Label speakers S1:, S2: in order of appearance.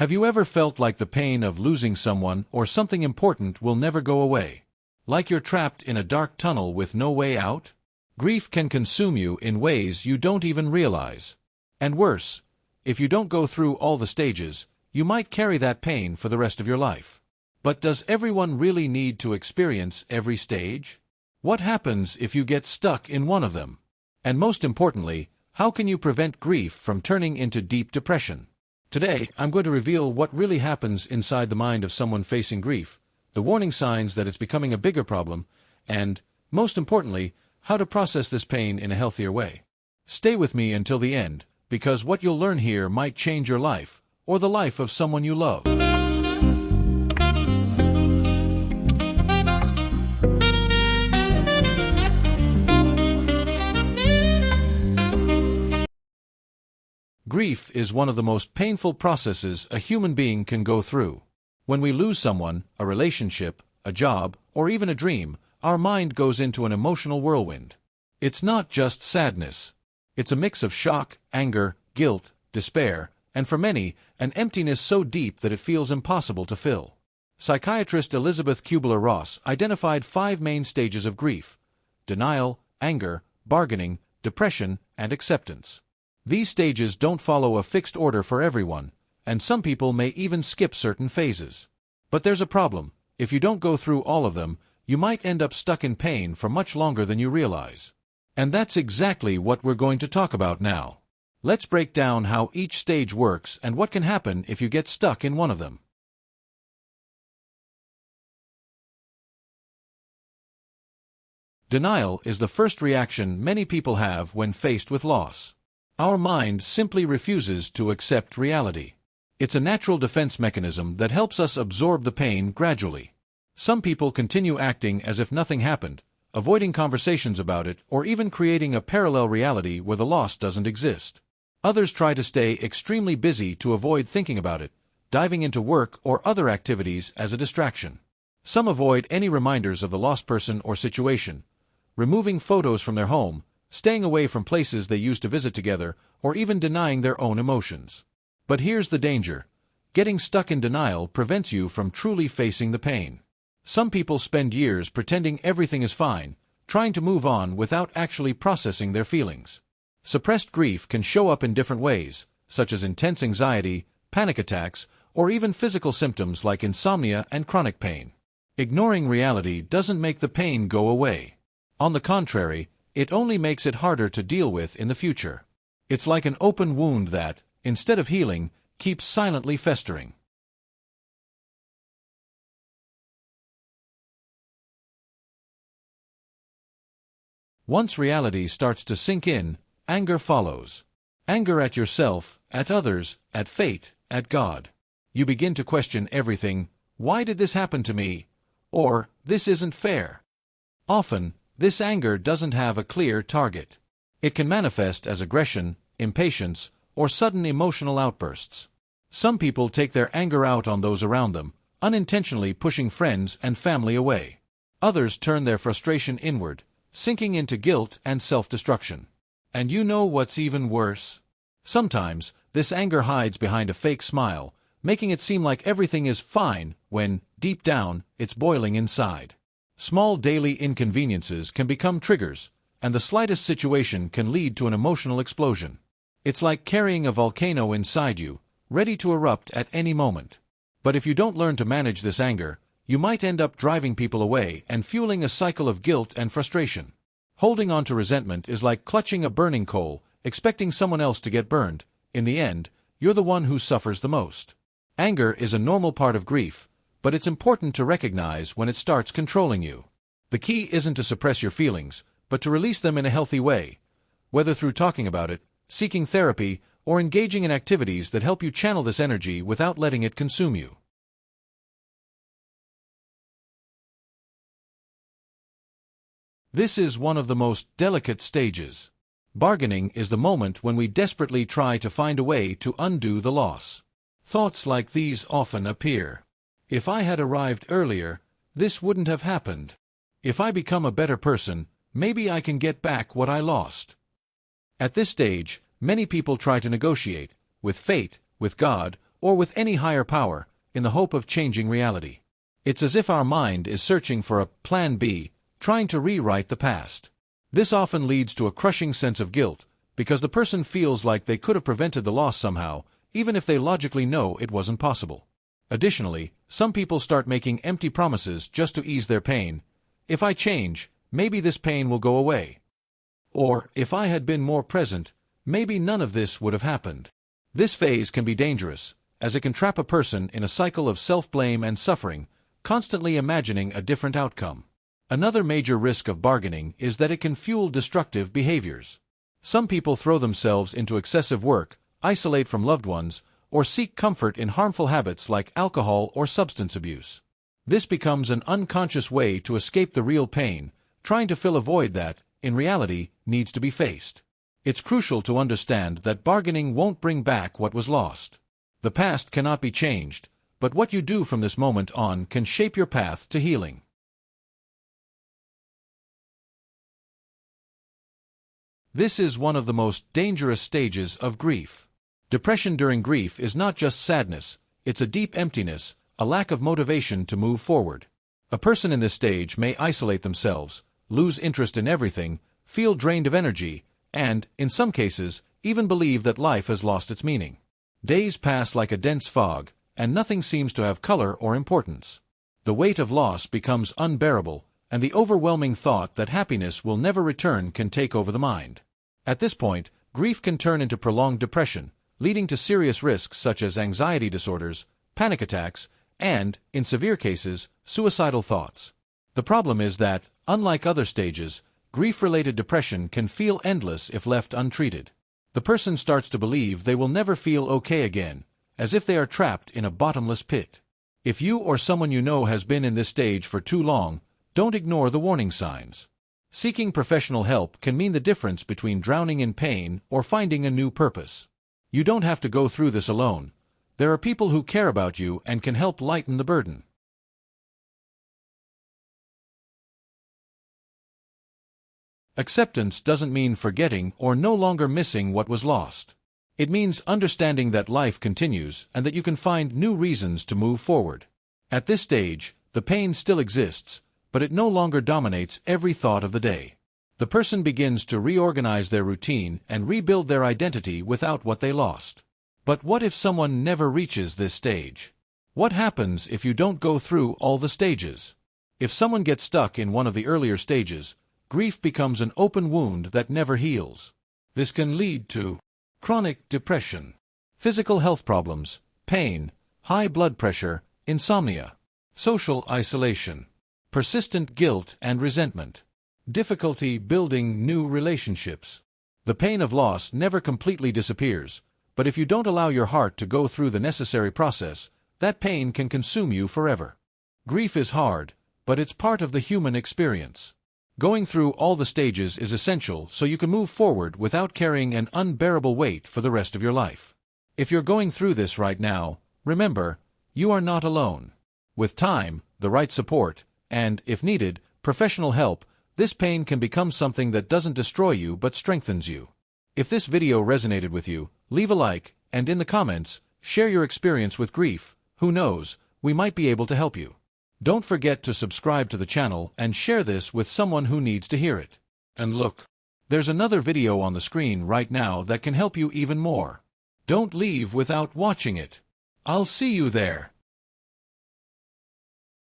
S1: Have you ever felt like the pain of losing someone or something important will never go away? Like you're trapped in a dark tunnel with no way out? Grief can consume you in ways you don't even realize. And worse, if you don't go through all the stages, you might carry that pain for the rest of your life. But does everyone really need to experience every stage? What happens if you get stuck in one of them? And most importantly, how can you prevent grief from turning into deep depression? Today, I'm going to reveal what really happens inside the mind of someone facing grief, the warning signs that it's becoming a bigger problem, and, most importantly, how to process this pain in a healthier way. Stay with me until the end, because what you'll learn here might change your life, or the life of someone you love. Grief is one of the most painful processes a human being can go through. When we lose someone, a relationship, a job, or even a dream, our mind goes into an emotional whirlwind. It's not just sadness. It's a mix of shock, anger, guilt, despair, and for many, an emptiness so deep that it feels impossible to fill. Psychiatrist Elisabeth Kübler-Ross identified 5 main stages of grief: denial, anger, bargaining, depression, and acceptance. These stages don't follow a fixed order for everyone, and some people may even skip certain phases. But there's a problem. If you don't go through all of them, you might end up stuck in pain for much longer than you realize. And that's exactly what we're going to talk about now. Let's break down how each stage works and what can happen if you get stuck in one of them. Denial is the first reaction many people have when faced with loss. Our mind simply refuses to accept reality. It's a natural defense mechanism that helps us absorb the pain gradually. Some people continue acting as if nothing happened, avoiding conversations about it, or even creating a parallel reality where the loss doesn't exist. Others try to stay extremely busy to avoid thinking about it, diving into work or other activities as a distraction. Some avoid any reminders of the lost person or situation, removing photos from their home, staying away from places they used to visit together, or even denying their own emotions. But here's the danger. Getting stuck in denial prevents you from truly facing the pain. Some people spend years pretending everything is fine, trying to move on without actually processing their feelings. Suppressed grief can show up in different ways, such as intense anxiety, panic attacks, or even physical symptoms like insomnia and chronic pain. Ignoring reality doesn't make the pain go away. On the contrary, it only makes it harder to deal with in the future. It's like an open wound that, instead of healing, keeps silently festering. Once reality starts to sink in, anger follows. Anger at yourself, at others, at fate, at God. You begin to question everything. Why did this happen to me? Or, this isn't fair. Often, this anger doesn't have a clear target. It can manifest as aggression, impatience, or sudden emotional outbursts. Some people take their anger out on those around them, unintentionally pushing friends and family away. Others turn their frustration inward, sinking into guilt and self-destruction. And you know what's even worse? Sometimes, this anger hides behind a fake smile, making it seem like everything is fine when, deep down, it's boiling inside. Small daily inconveniences can become triggers, and the slightest situation can lead to an emotional explosion. It's like carrying a volcano inside you, ready to erupt at any moment. But if you don't learn to manage this anger, you might end up driving people away and fueling a cycle of guilt and frustration. Holding on to resentment is like clutching a burning coal, expecting someone else to get burned. In the end, you're the one who suffers the most. Anger is a normal part of grief, but it's important to recognize when it starts controlling you. The key isn't to suppress your feelings, but to release them in a healthy way, whether through talking about it, seeking therapy, or engaging in activities that help you channel this energy without letting it consume you. This is one of the most delicate stages. Bargaining is the moment when we desperately try to find a way to undo the loss. Thoughts like these often appear. If I had arrived earlier, this wouldn't have happened. If I become a better person, maybe I can get back what I lost. At this stage, many people try to negotiate, with fate, with God, or with any higher power, in the hope of changing reality. It's as if our mind is searching for a plan B, trying to rewrite the past. This often leads to a crushing sense of guilt, because the person feels like they could have prevented the loss somehow, even if they logically know it wasn't possible. Additionally, some people start making empty promises just to ease their pain. If I change, maybe this pain will go away. Or, if I had been more present, maybe none of this would have happened. This phase can be dangerous, as it can trap a person in a cycle of self-blame and suffering, constantly imagining a different outcome. Another major risk of bargaining is that it can fuel destructive behaviors. Some people throw themselves into excessive work, isolate from loved ones, or seek comfort in harmful habits like alcohol or substance abuse. This becomes an unconscious way to escape the real pain, trying to fill a void that, in reality, needs to be faced. It's crucial to understand that bargaining won't bring back what was lost. The past cannot be changed, but what you do from this moment on can shape your path to healing. This is one of the most dangerous stages of grief. Depression during grief is not just sadness, it's a deep emptiness, a lack of motivation to move forward. A person in this stage may isolate themselves, lose interest in everything, feel drained of energy, and, in some cases, even believe that life has lost its meaning. Days pass like a dense fog, and nothing seems to have color or importance. The weight of loss becomes unbearable, and the overwhelming thought that happiness will never return can take over the mind. At this point, grief can turn into prolonged depression, leading to serious risks such as anxiety disorders, panic attacks, and, in severe cases, suicidal thoughts. The problem is that, unlike other stages, grief-related depression can feel endless if left untreated. The person starts to believe they will never feel okay again, as if they are trapped in a bottomless pit. If you or someone you know has been in this stage for too long, don't ignore the warning signs. Seeking professional help can mean the difference between drowning in pain or finding a new purpose. You don't have to go through this alone. There are people who care about you and can help lighten the burden. Acceptance doesn't mean forgetting or no longer missing what was lost. It means understanding that life continues and that you can find new reasons to move forward. At this stage, the pain still exists, but it no longer dominates every thought of the day. The person begins to reorganize their routine and rebuild their identity without what they lost. But what if someone never reaches this stage? What happens if you don't go through all the stages? If someone gets stuck in one of the earlier stages, grief becomes an open wound that never heals. This can lead to chronic depression, physical health problems, pain, high blood pressure, insomnia, social isolation, persistent guilt and resentment, difficulty building new relationships. The pain of loss never completely disappears, but if you don't allow your heart to go through the necessary process, that pain can consume you forever. Grief is hard, but it's part of the human experience. Going through all the stages is essential so you can move forward without carrying an unbearable weight for the rest of your life. If you're going through this right now, remember, you are not alone. With time, the right support, and, if needed, professional help, this pain can become something that doesn't destroy you but strengthens you. If this video resonated with you, leave a like, and in the comments, share your experience with grief. Who knows, we might be able to help you. Don't forget to subscribe to the channel and share this with someone who needs to hear it. And look, there's another video on the screen right now that can help you even more. Don't leave without watching it. I'll see you there.